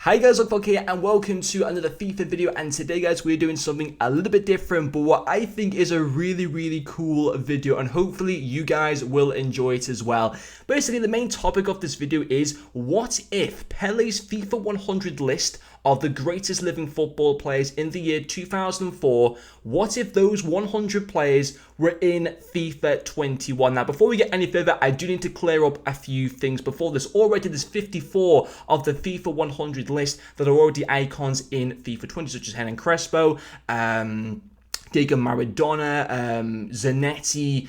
Hi guys, FALCÃO here and welcome to another FIFA video, and today guys we're doing something a little bit different but what I think is a really cool video, and hopefully you guys will enjoy it as well. Basically the main topic of this video is what if Pele's FIFA 100 list of the greatest living football players in the year 2004, what if those 100 players were in FIFA 21? Now before we get any further, I do need to clear up a few things before this. Already there's 54 of the FIFA 100 list that are already icons in FIFA 20, such as Hernan Crespo, KEEGAN, Maradona, Zanetti,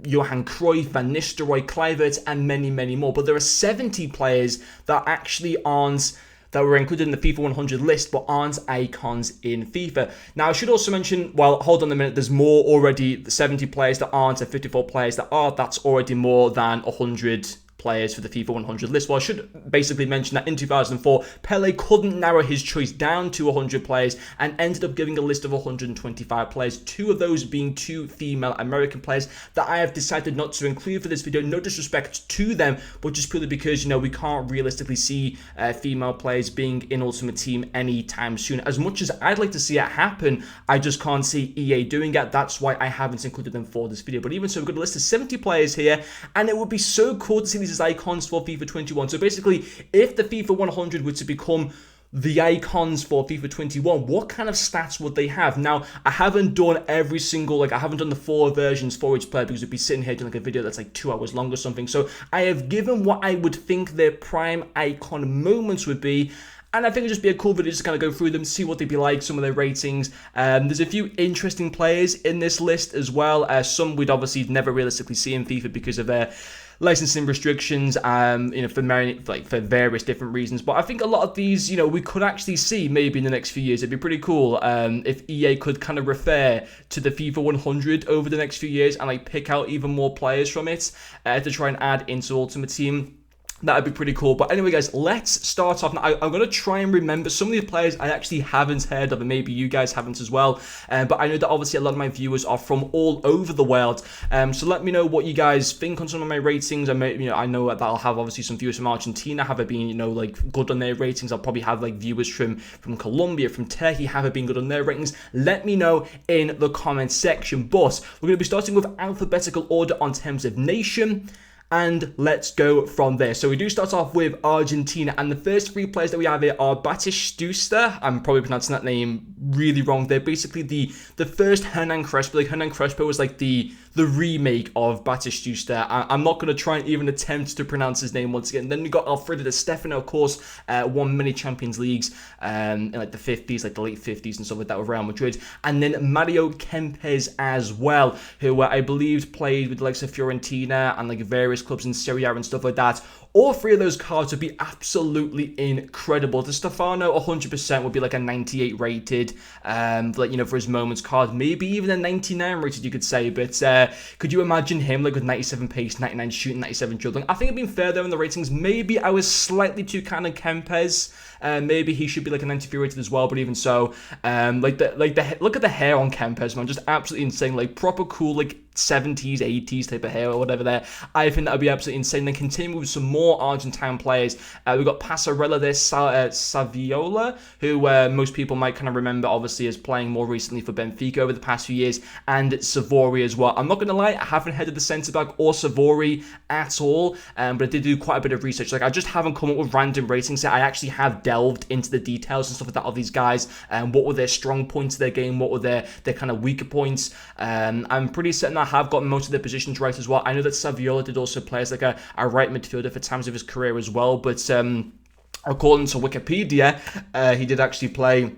Johan Cruyff, Van Nistelrooy, Kluivert, and many more. But there are 70 players that actually aren't, that were included in the FIFA 100 list but aren't icons in FIFA. Now I should also mention, well, hold on a minute, there's more already, 70 players that aren't and 54 players that are. That's already more than 100 players for the FIFA 100 list. Well, I should basically mention that in 2004, Pele couldn't narrow his choice down to 100 players and ended up giving a list of 125 players, two of those being two female American players that I have decided not to include for this video. No disrespect to them, but just purely because, you know, we can't realistically see female players being in Ultimate Team anytime soon. As much as I'd like to see it happen, I just can't see EA doing it. That's why I haven't included them for this video. But even so, we've got a list of 70 players here, and it would be so cool to see these as icons for FIFA 21. So basically, if the FIFA 100 were to become the icons for FIFA 21, what kind of stats would they have? Now, I haven't done every single, I haven't done the 4 versions for each player because we'd be sitting here doing like a video that's like 2 hours long or something. So I have given what I would think their prime icon moments would be, and I think it'd just be a cool video just to kind of go through them, see what they'd be like, some of their ratings. There's a few interesting players in this list as well. Some we'd obviously never realistically see in FIFA because of their licensing restrictions, you know, for various different reasons. But I think a lot of these, you know, we could actually see maybe in the next few years. It'd be pretty cool if EA could kind of refer to the FIFA 100 over the next few years and like pick out even more players from it to try and add into Ultimate Team. That would be pretty cool. But anyway, guys, let's start off. Now, I'm going to try and remember some of these players I actually haven't heard of, and maybe you guys haven't as well. But I know that obviously a lot of my viewers are from all over the world. So let me know what you guys think on some of my ratings. I know that I'll have obviously some viewers from Argentina. Have it been, you know, like good on their ratings? I'll probably have like viewers from Colombia, from Turkey. Have it been good on their ratings? Let me know in the comment section. But we're going to be starting with alphabetical order on terms of nation, and let's go from there. So we do start off with Argentina, and the first 3 players that we have here are Batistuta. I'm probably pronouncing that name really wrong. They're basically the first Hernan Crespo. Like Hernan Crespo was like the remake of Batistuta. I'm not going to try and even attempt to pronounce his name once again. Then we got Alfredo Di Stefano, of course, won many Champions Leagues in like the 50s, like the late 50s and stuff like that with Real Madrid. And then Mario Kempes as well, who I believe played with the likes of Fiorentina and like various clubs in Serie A and stuff like that. All 3 of those cards would be absolutely incredible. The Stefano 100% would be like a 98 rated, like, you know, for his moments card. Maybe even a 99 rated, you could say. But could you imagine him like with 97 pace, 99 shooting, 97 dribbling? I think it'd been fair though in the ratings. Maybe I was slightly too kind of Kempes. Maybe he should be like a 93 rated as well. But even so, look at the hair on Kempes, man, just absolutely insane. Like proper cool, like 70s, 80s type of hair or whatever there. I think that would be absolutely insane. Then continue with some more Argentine players. We've got Passarella there, SAVIOLA, who most people might kind of remember obviously as playing more recently for Benfica over the past few years, and Savori as well. I'm not going to lie, I haven't heard of the centre back or Savori at all, but I did do quite a bit of research. Like I just haven't come up with random ratings here. I actually have delved into the details and stuff like that of these guys, and what were their strong points of their game, what were their kind of weaker points. I'm pretty certain I have got most of their positions right as well. I know that Saviola did also play as like a right midfielder for times of his career as well, but according to Wikipedia, he did actually play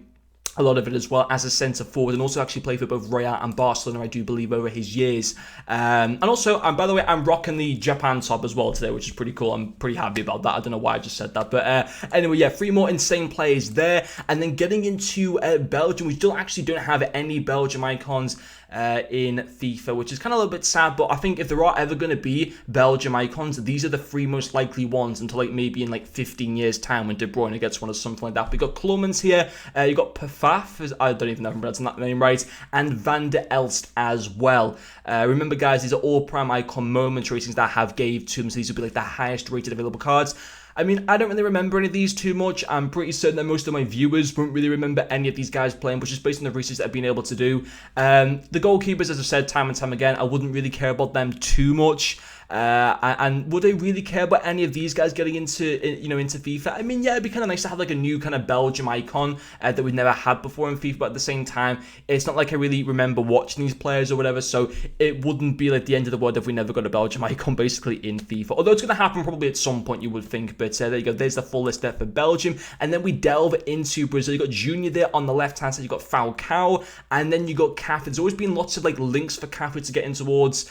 a lot of it as well as a centre forward, and also actually played for both Real and Barcelona, I do believe, over his years. And also, by the way, I'm rocking the Japan top as well today, which is pretty cool. I'm pretty happy about that. I don't know why I just said that, but anyway, yeah, 3 more insane players there. And then getting into Belgium, we still actually don't have any Belgium icons in FIFA, which is kind of a little bit sad, but I think if there are ever going to be Belgium icons, these are the 3 most likely ones until like maybe in like 15 years time when De Bruyne gets one or something like that. We got Klumans here, you got Pafaf, I don't even know if I'm pronouncing that name right, and Van der Elst as well. Remember guys, these are all prime icon moments ratings that I have gave to them, so these will be like the highest rated available cards. I mean, I don't really remember any of these too much. I'm pretty certain that most of my viewers won't really remember any of these guys playing, which is based on the research that I've been able to do. The goalkeepers, as I've said time and time again, I wouldn't really care about them too much. And would I really care about any of these guys getting into FIFA? I mean, yeah, it'd be kind of nice to have like a new kind of Belgium icon that we've never had before in FIFA, but at the same time, it's not like I really remember watching these players or whatever, so it wouldn't be like the end of the world if we never got a Belgium icon basically in FIFA. Although it's going to happen probably at some point, you would think, but there you go, there's the full list there for Belgium. And then we delve into Brazil. You got Junior there on the left-hand side, you got Falcao, and then you got Cafu. There's always been lots of like links for Cafu to get in towards,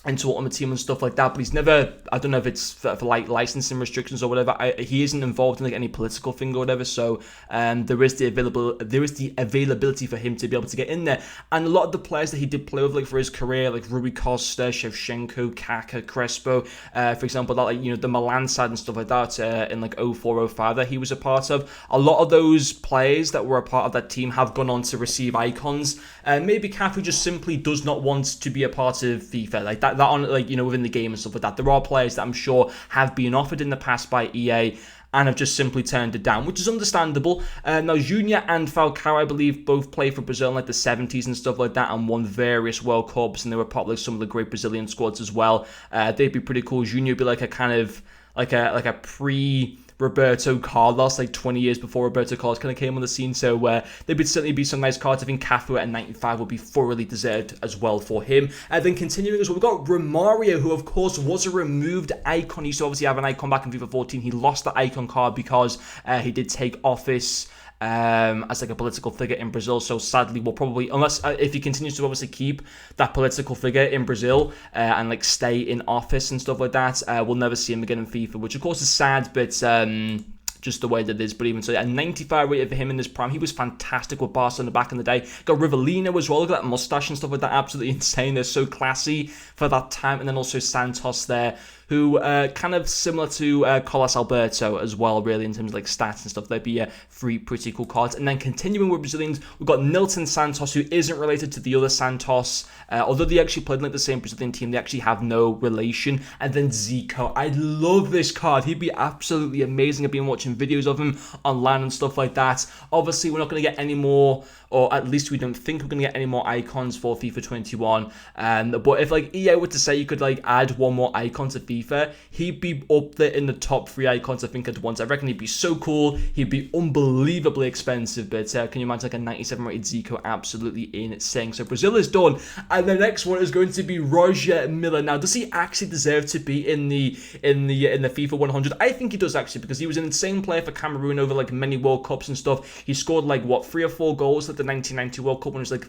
into Ultimate Team and stuff like that, but he's never, I don't know if it's for like licensing restrictions or whatever, he isn't involved in like any political thing or whatever, so there is the availability for him to be able to get in there. And a lot of the players that he did play with like for his career, like Rui Costa, Shevchenko, Kaká, Crespo, for example, that like, you know, the Milan side and stuff like that in like 04-05 that he was a part of, a lot of those players that were a part of that team have gone on to receive icons. Maybe Cafu just simply does not want to be a part of FIFA, like that on, like, you know, within the game and stuff like that. There are players that I'm sure have been offered in the past by EA and have just simply turned it down, which is understandable. Now, Junior and Falcao, I believe, both played for Brazil in like the 70s and stuff like that and won various World Cups, and they were part of like some of the great Brazilian squads as well. They'd be pretty cool. Junior would be like a kind of like a pre Roberto Carlos, like 20 years before Roberto Carlos kind of came on the scene, so there would certainly be some nice cards. I think Cafu at 95 would be thoroughly deserved as well for him. And then continuing as well, we've got Romario, who of course was a removed icon. He used to obviously have an icon back in FIFA 14. He lost the icon card because he did take office as like a political figure in Brazil, so sadly we'll probably, unless if he continues to obviously keep that political figure in Brazil and like stay in office and stuff like that, we'll never see him again in FIFA, which of course is sad, but just the way that it is. But even so, a 95 rated for him in this prime. He was fantastic with Barcelona back in the day. Got Rivellino as well. Look at that mustache and stuff like that. Absolutely insane. They're so classy for that time. And then also Santos there, who kind of similar to Carlos Alberto as well, really, in terms of like stats and stuff. They'd be three pretty cool cards. And then continuing with Brazilians, we've got Nilton Santos, who isn't related to the other Santos. Although they actually played in like the same Brazilian team, they actually have no relation. And then Zico. I love this card. He'd be absolutely amazing. I've been watching videos of him online and stuff like that. Obviously, we're not going to get any more, or at least we don't think we're going to get any more icons for FIFA 21. But if like EA were to say you could like add one more icon to FIFA, he'd be up there in the top 3 icons I think at once. I reckon he'd be so cool. He'd be unbelievably expensive, but can you imagine like a 97 rated Zico? Absolutely insane. So Brazil is done, and the next one is going to be Roger Milla. Now, does he actually deserve to be in the FIFA 100? I think he does actually, because he was an insane player for Cameroon over like many World Cups and stuff. He scored like what 3 or 4 goals at the 1990 World Cup when he was like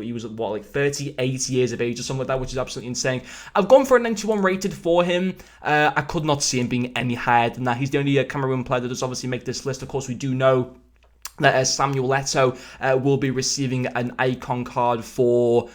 he was what, like 38 years of age or something like that, which is absolutely insane. I've gone for a 91 rated for him. I could not see him being any higher than that. He's the only Cameroon player that does obviously make this list. Of course, we do know that Samuel Eto'o will be receiving an icon card for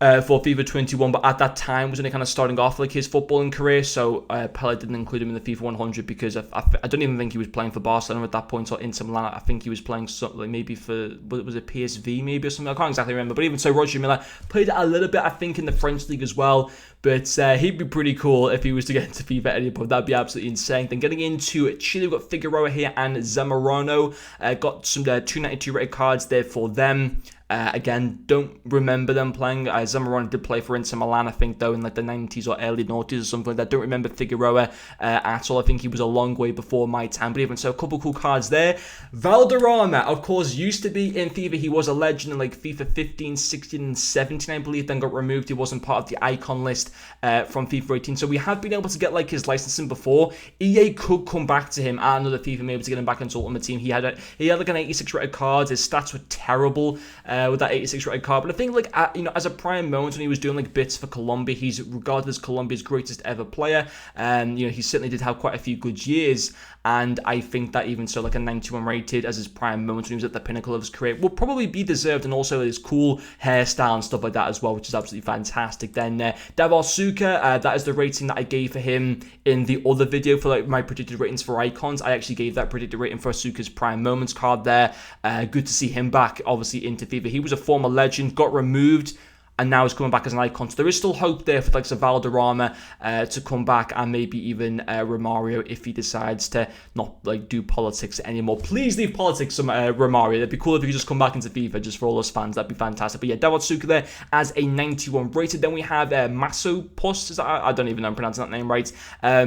FIFA 21, but at that time was only kind of starting off like his footballing career, so Pele didn't include him in the FIFA 100 because I don't even think he was playing for Barcelona at that point or Inter Milan. I think he was playing something like maybe for, was it PSV maybe or something? I can't exactly remember, but even so, Roger Milla played a little bit, I think, in the French league as well, but he'd be pretty cool if he was to get into FIFA at any point. That'd be absolutely insane. Then getting into Chile, we've got Figueroa here and Zamorano. Got some 292 rated cards there for them. Again, don't remember them playing. Zamorano did play for Inter Milan, I think, though, in like the 90s or early 90s or something like that. Don't remember Figueroa at all. I think he was a long way before my time. But even so, a couple cool cards there. Valderrama, of course, used to be in FIFA. He was a legend in like FIFA 15, 16, and 17, I believe. Then got removed. He wasn't part of the icon list from FIFA 18. So we have been able to get like his licensing before. EA could come back to him at another FIFA, maybe to get him back into Ultimate Team. He had like an 86 rated card. His stats were terrible with that 86 rated card, but I think like as a prime moment when he was doing like bits for Colombia, he's regarded as Colombia's greatest ever player, and he certainly did have quite a few good years, and I think that even so, like a 91 rated as his prime moment when he was at the pinnacle of his career will probably be deserved, and also his cool hairstyle and stuff like that as well, which is absolutely fantastic. Then Davor Suker, that is the rating that I gave for him in the other video for like my predicted ratings for icons. I actually gave that predicted rating for Suker's prime moments card there. Good to see him back, obviously, into FIFA. He was a former legend, got removed. and now he's coming back as an icon. So there is still hope there for like Valderrama to come back, and maybe even Romario if he decides to not like do politics anymore. Please leave politics, Romario. That'd be cool if you could just come back into FIFA just for all us fans. That'd be fantastic. But yeah, Davatsuka there as a 91 rated. Then we have MASOPUST. Is that, I don't even know I'm pronouncing that name right.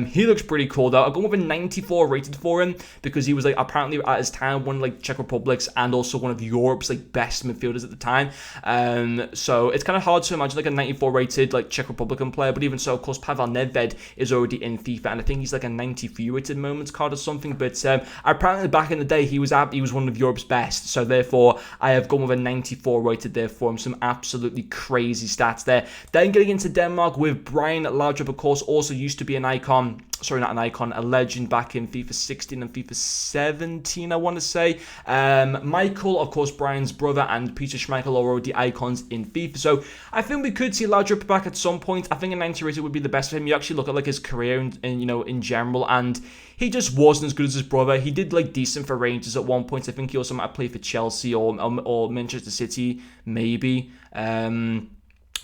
He looks pretty cool though. I've gone with a 94 rated for him because he was like apparently at his time one of like Czech Republic's and also one of Europe's like best midfielders at the time. So it's kind of hard to imagine like a 94 rated like Czech Republican player, but even so, of course, Pavel Nedved is already in FIFA, and I think he's like a 93 rated moments card or something. But apparently back in the day, he was one of Europe's best. So therefore, I have gone with a 94 rated there for him. Some absolutely crazy stats there. Then getting into Denmark with Brian Laudrup, of course, also used to be an icon. Sorry, not an icon, a legend back in FIFA 16 and FIFA 17, I want to say. Michael, of course, Brian's brother, and Peter Schmeichel are already icons in FIFA. So I think we could see Laudrup back at some point. I think a 90 rated would be the best for him. You actually look at like his career and you know, in general, and he just wasn't as good as his brother. He did like decent for Rangers at one point. I think he also might have played for Chelsea or Manchester City, maybe.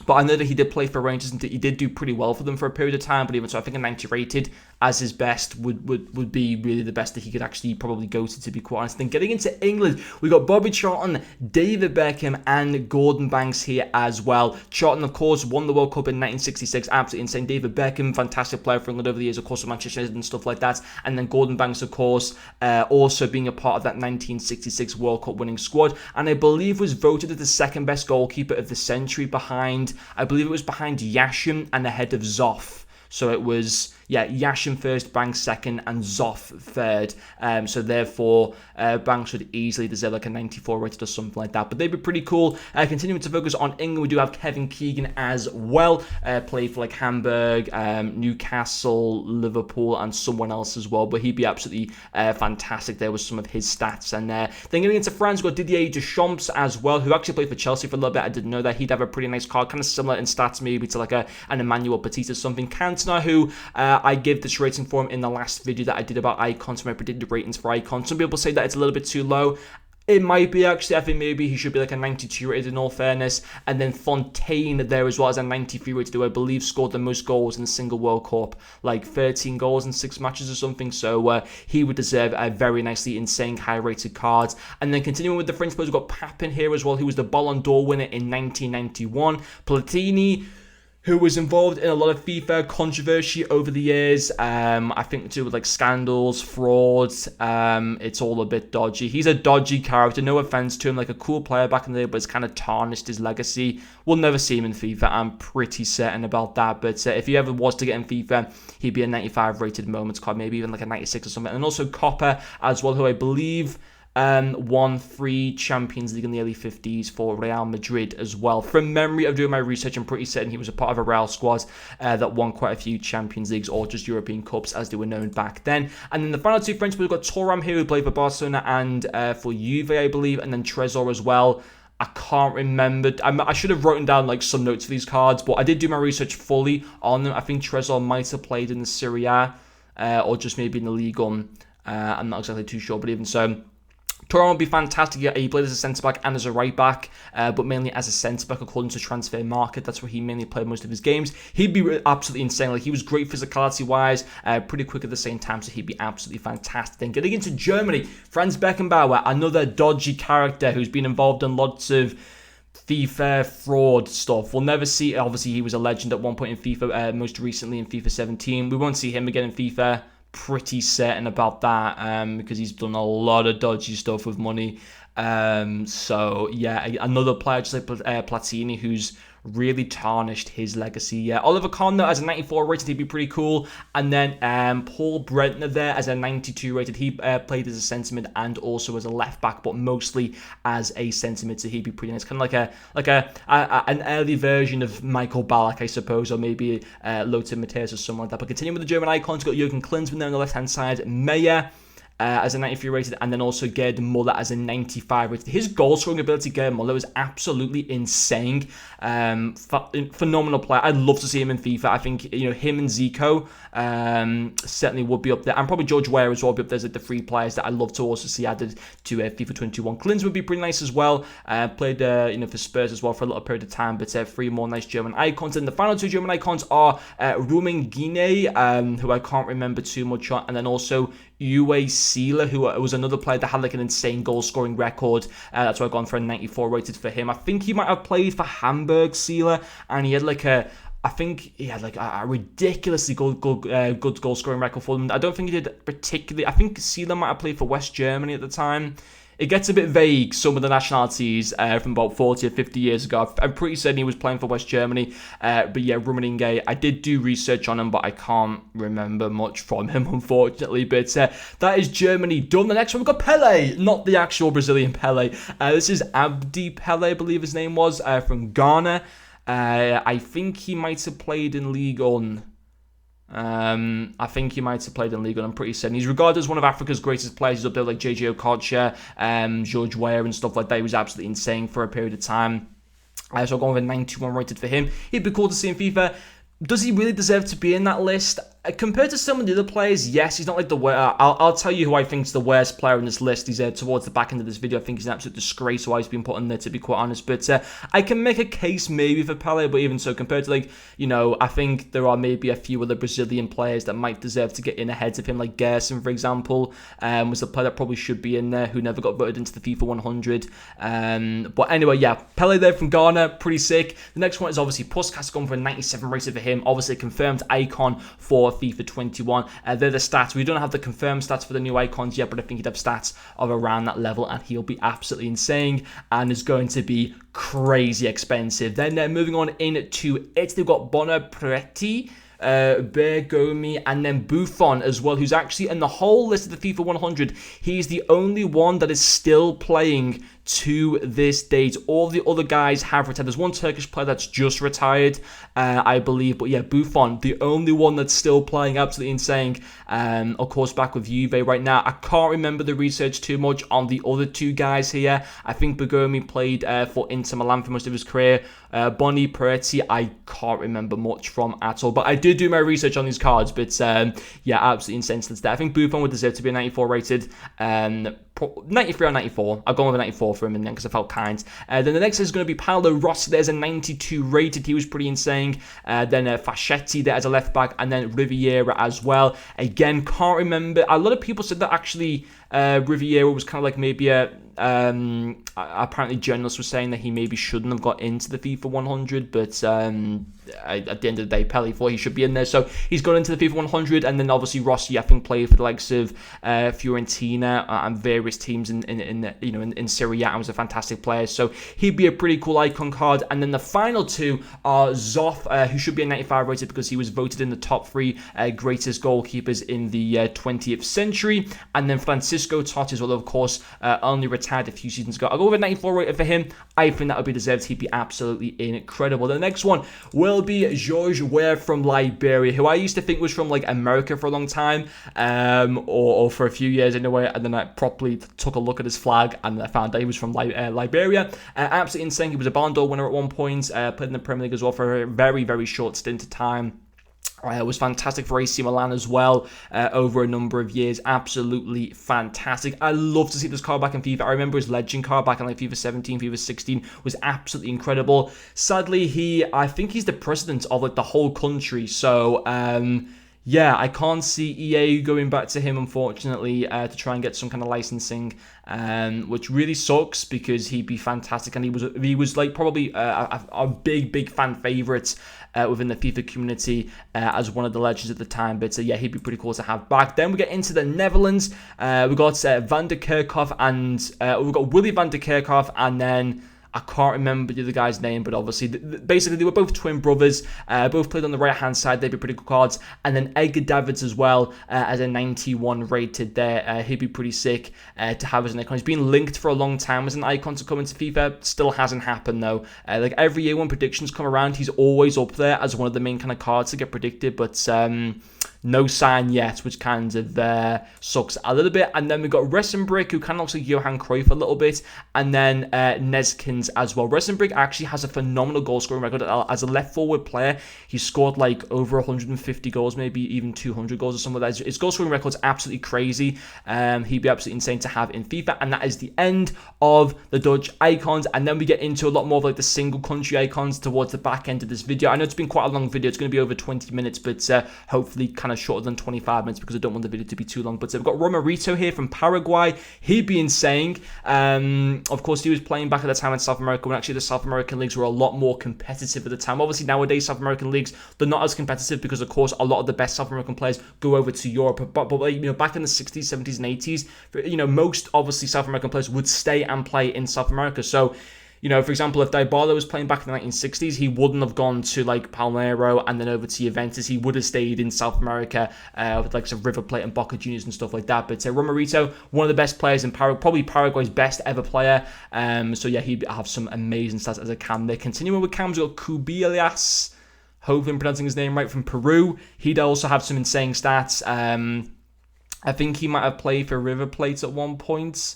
But I know that he did play for Rangers and he did do pretty well for them for a period of time. But even so, I think a 90 rated as his best would be really the best that he could actually probably go to be quite honest. Then getting into England, we got Bobby Charlton, David Beckham, and Gordon Banks here as well. Charlton, of course, won the World Cup in 1966. Absolutely insane. David Beckham, fantastic player for England over the years, of course, with Manchester United and stuff like that. And then Gordon Banks, of course, also being a part of that 1966 World Cup winning squad. And I believe was voted as the second best goalkeeper of the century behind, I believe it was behind Yashin and ahead of Zoff. So it was, yeah, Yashin first, Banks second, and Zoff third. So therefore, Banks would easily deserve like a 94 rated or something like that. But they'd be pretty cool. Continuing to focus on England, we do have Kevin Keegan as well. Played for like Hamburg, Newcastle, Liverpool, and someone else as well. But he'd be absolutely fantastic there with some of his stats. And then getting into France, we've got Didier Deschamps as well, who actually played for Chelsea for a little bit. I didn't know that. He'd have a pretty nice card, kind of similar in stats maybe to like an Emmanuel Petit or something. Cantona, who I gave this rating for him in the last video that I did about icons, my predicted ratings for icons. Some people say that it's a little bit too low. It might be actually. I think maybe he should be like a 92 rated in all fairness. And then Fontaine there as well as a 93 rated, who I believe scored the most goals in a single World Cup, like 13 goals in 6 matches or something. So he would deserve a very nicely insane high rated card. And then continuing with the French players, we've got Papin here as well, who was the Ballon d'Or winner in 1991. Platini, who was involved in a lot of FIFA controversy over the years. I think to do with like scandals, frauds. It's all a bit dodgy. He's a dodgy character. No offense to him, like a cool player back in the day, but it's kind of tarnished his legacy. We'll never see him in FIFA. I'm pretty certain about that. But if he ever was to get in FIFA, he'd be a 95 rated moments card, maybe even like a 96 or something. And also Copper as well, who I believe won 3 Champions League in the early 50s for Real Madrid as well. From memory of doing my research, I'm pretty certain he was a part of a Real squad that won quite a few Champions Leagues or just European Cups as they were known back then. And then the final 2 French, we've got Thuram here, who played for Barcelona and for Juve, I believe, and then Trésor as well. I can't remember. I should have written down like some notes for these cards, but I did do my research fully on them. I think Trésor might have played in the Serie A or just maybe in the Ligue 1. I'm not exactly too sure, but even so, Thuram would be fantastic. He played as a centre-back and as a right-back, but mainly as a centre-back according to Transfer Market. That's where he mainly played most of his games. He'd be absolutely insane. Like, he was great physicality-wise, pretty quick at the same time, so he'd be absolutely fantastic. Then getting into Germany, Franz Beckenbauer, another dodgy character who's been involved in lots of FIFA fraud stuff. We'll never see. Obviously, he was a legend at one point in FIFA, most recently in FIFA 17. We won't see him again in FIFA. Pretty certain about that because he's done a lot of dodgy stuff with money. So yeah, another player just like Platini, who's really tarnished his legacy. Yeah, Oliver Kahn though, as a 94 rated, he'd be pretty cool. And then Paul Brentner there as a 92 rated. He played as a centre mid and also as a left back, but mostly as a centre mid. So he'd be pretty nice, kind of like an early version of Michael Ballack, I suppose, or maybe Lothar Matthäus or someone like that. But continuing with the German icons, got Jurgen Klinsmann there on the left hand side, Meyer. as a 93 rated, and then also Gerd Muller as a 95 rated. His goal scoring ability, Gerd Muller, was absolutely insane. Phenomenal player. I'd love to see him in FIFA. I think, you know, him and Zico certainly would be up there, and probably George Weah as well would be up there as like the 3 players that I'd love to also see added to FIFA 21. Klins would be pretty nice as well. Played you know, for Spurs as well for a little period of time, but 3 more nice German icons. And the final 2 German icons are Rummenigge, who I can't remember too much on, and then also Uwe Seeler, who was another player that had like an insane goal scoring record. That's why I've gone for a 94 rated for him. I think he might have played for Hamburg, Seeler, and he had like I think he had like a ridiculously good goal scoring record for them. I don't think he did particularly. I think Seeler might have played for West Germany at the time. It gets a bit vague, some of the nationalities from about 40 or 50 years ago. I'm pretty certain he was playing for West Germany. But yeah, Rummenigge, I did do research on him, but I can't remember much from him, unfortunately. But that is Germany done. The next one, we've got Pele, not the actual Brazilian Pele. This is Abdi Pele, I believe his name was, from Ghana. I think he might have played in Ligue 1. I think he might have played in Ligue 1, I'm pretty certain. He's regarded as one of Africa's greatest players. He's up there like JJ Okocha, George Weah and stuff like that. He was absolutely insane for a period of time. So I'm going with a 91 rated for him. He'd be cool to see in FIFA. Does he really deserve to be in that list? Compared to some of the other players, yes, he's not like the worst. I'll tell you who I think is the worst player in this list. He's towards the back end of this video. I think he's an absolute disgrace why he's been put in there, to be quite honest. But I can make a case maybe for Pele, but even so, compared to, like, you know, I think there are maybe a few other Brazilian players that might deserve to get in ahead of him, like Gerson, for example, was a player that probably should be in there, who never got voted into the FIFA 100. But anyway, yeah, Pele there from Ghana, pretty sick. The next one is obviously Puskas, going for a 97 rated for him. Obviously a confirmed icon for FIFA 21. They're the stats. We don't have the confirmed stats for the new icons yet, but I think he'd have stats of around that level, and he'll be absolutely insane and is going to be crazy expensive. Then moving on into Italy, we've got Bonapretti, Bergomi, and then Buffon as well, who's actually in the whole list of the FIFA 100. He's the only one that is still playing to this date. All the other guys have retired. There's one Turkish player that's just retired, I believe, but yeah, Buffon, the only one that's still playing, absolutely insane. Of course, back with Juve right now. I can't remember the research too much on the other 2 guys here. I think Bergomi played for Inter Milan for most of his career. Bonnie Peretti, I can't remember much from at all, but I did do my research on these cards. But yeah, absolutely insane stats there. I think Buffon would deserve to be a 94 rated. 93 or 94. I've gone with a 94 for him in there because I felt kind. Then the next is going to be Paolo Rossi. There's a 92 rated. He was pretty insane. Then Facchetti there as a left back, and then Riviera as well. Again, can't remember. A lot of people said that actually Riviera was kind of like maybe a apparently journalists were saying that he maybe shouldn't have got into the FIFA 100, but at the end of the day, Pele thought he should be in there, so he's gone into the FIFA 100. And then obviously Rossi, I think, played for the likes of Fiorentina and various teams in Serie A, and was a fantastic player, so he'd be a pretty cool icon card. And then the final 2 are Zoff, who should be a 95 rated because he was voted in the top 3 greatest goalkeepers in the 20th century, and then Francisco Totti as well, of course, only retired a few seasons ago. I'll go with a 94 rated for him. I think that would be deserved. He'd be absolutely incredible. The next one will be George Weah from Liberia, who I used to think was from like America for a long time, or for a few years anyway, and then I properly took a look at his flag and I found that he was from Liberia. Absolutely insane. He was a Ballon d'Or winner at one point, played in the Premier League as well for a very, very short stint of time. Was fantastic for AC Milan as well over a number of years. Absolutely fantastic. I love to see this card back in FIFA. I remember his legend card back in like FIFA 17, FIFA 16 was absolutely incredible. Sadly, I think he's the president of like the whole country. So yeah, I can't see EA going back to him, unfortunately, to try and get some kind of licensing, which really sucks because he'd be fantastic, and he was like probably a big fan favorite within the FIFA community as one of the legends at the time. But yeah, he'd be pretty cool to have back. Then we get into the Netherlands. We got Van der Kerkhoff, and we've got Willy van der Kerkhoff, and then I can't remember the other guy's name, but obviously, basically, they were both twin brothers, both played on the right-hand side. They'd be pretty good cards. And then Edgar Davids as well, as a 91 rated there. He'd be pretty sick to have as an icon. He's been linked for a long time as an icon to come into FIFA. Still hasn't happened, though. Like, every year when predictions come around, he's always up there as one of the main kind of cards to get predicted, but no sign yet, which kind of sucks a little bit. And then we got Resenbrick, who kind of looks like Johan Cruyff a little bit, and then Neskins as well. Resenbrick actually has a phenomenal goal scoring record as a left forward player. He scored like over 150 goals, maybe even 200 goals or something like that. His goal scoring record's absolutely crazy. He'd be absolutely insane to have in FIFA. And that is the end of the Dutch icons. And then we get into a lot more of like the single country icons towards the back end of this video. I know it's been quite a long video. It's going to be over 20 minutes, but hopefully kind of shorter than 25 minutes because I don't want the video to be too long. But we've got Romerito here from Paraguay. He'd be insane. Of course, he was playing back at the time in South America when actually the South American leagues were a lot more competitive at the time. Obviously, nowadays, South American leagues, they're not as competitive because, of course, a lot of the best South American players go over to Europe. But you know, back in the 60s, 70s, and 80s, you know, most, obviously, South American players would stay and play in South America. So, you know, for example, if Dybala was playing back in the 1960s, he wouldn't have gone to like Palmeiras and then over to Juventus. He would have stayed in South America with like some River Plate and Boca Juniors and stuff like that. But Romerito, one of the best players in Paraguay, probably Paraguay's best ever player. So yeah, he'd have some amazing stats as a cam there. Continuing with cams, we've got Cubillas, hopefully I'm pronouncing his name right, from Peru. He'd also have some insane stats. I think he might have played for River Plate at one point,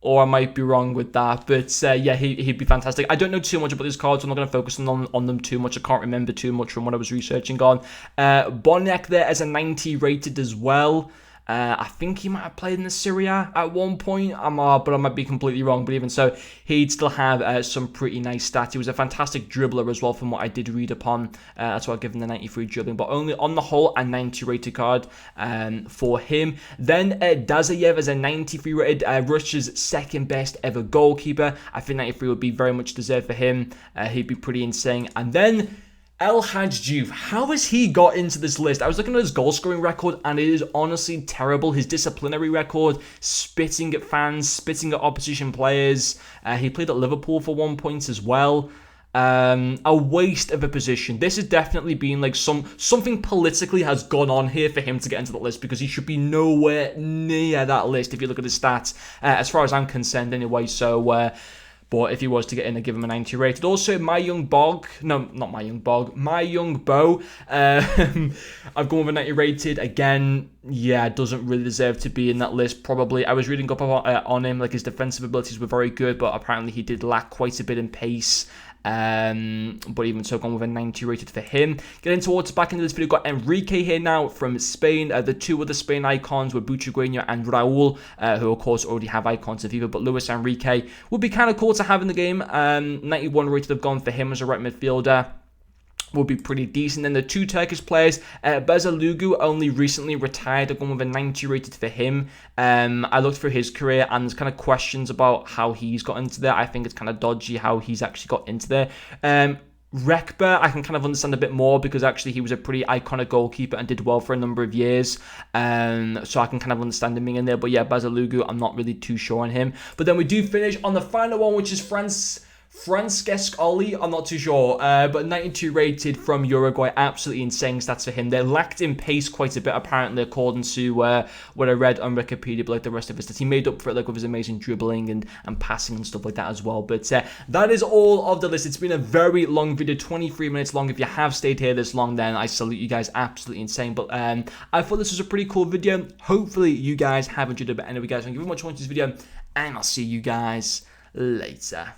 or I might be wrong with that, but yeah, he'd be fantastic. I don't know too much about these cards, so I'm not going to focus on them too much. I can't remember too much from what I was researching on. Boniek there as a 90 rated as well. I think he might have played in the Serie A at one point, but I might be completely wrong. But even so, he'd still have some pretty nice stats. He was a fantastic dribbler as well, from what I did read upon. That's why I've given the 93 dribbling, but only on the whole a 90 rated card for him. Then Dazayev as a 93 rated, Russia's second best ever goalkeeper. I think 93 would be very much deserved for him. He'd be pretty insane. And then El Hadj Diouf, how has he got into this list? I was looking at his goal scoring record and it is honestly terrible. His disciplinary record, spitting at fans, spitting at opposition players. He played at Liverpool for 1 point as well. A waste of a position. This has definitely been like something politically has gone on here for him to get into the list, because he should be nowhere near that list if you look at his stats, as far as I'm concerned anyway. So but if he was to get in, I'd give him a 90 rated. Also, My Young Bo. I've gone with a 90 rated. Again, yeah, doesn't really deserve to be in that list, probably. I was reading up on him, like his defensive abilities were very good, but apparently he did lack quite a bit in pace. But even so, gone with a 90 rated for him. Getting towards the back end of this video, got Enrique here now from Spain. The two other Spain icons were Butragueño and Raul, who of course already have icons of FIFA, but Luis Enrique would be kind of cool to have in the game. 91 rated have gone for him as a right midfielder. Would be pretty decent. Then the two Turkish players, Bezalugu only recently retired. I've gone with a 90 rated for him. I looked through his career and there's kind of questions about how he's got into there. I think it's kind of dodgy how he's actually got into there. Rekber, I can kind of understand a bit more because actually he was a pretty iconic goalkeeper and did well for a number of years. So I can kind of understand him being in there. But yeah, Bezalugu, I'm not really too sure on him. But then we do finish on the final one, which is Francescoli, I'm not too sure, but 92 rated from Uruguay. Absolutely insane stats for him. They lacked in pace quite a bit, apparently, according to what I read on Wikipedia, but like the rest of his stats. He made up for it like with his amazing dribbling and passing and stuff like that as well. But that is all of the list. It's been a very long video, 23 minutes long. If you have stayed here this long, then I salute you guys. Absolutely insane. But I thought this was a pretty cool video. Hopefully you guys have enjoyed it. But anyway, guys, thank you very much for watching this video, and I'll see you guys later.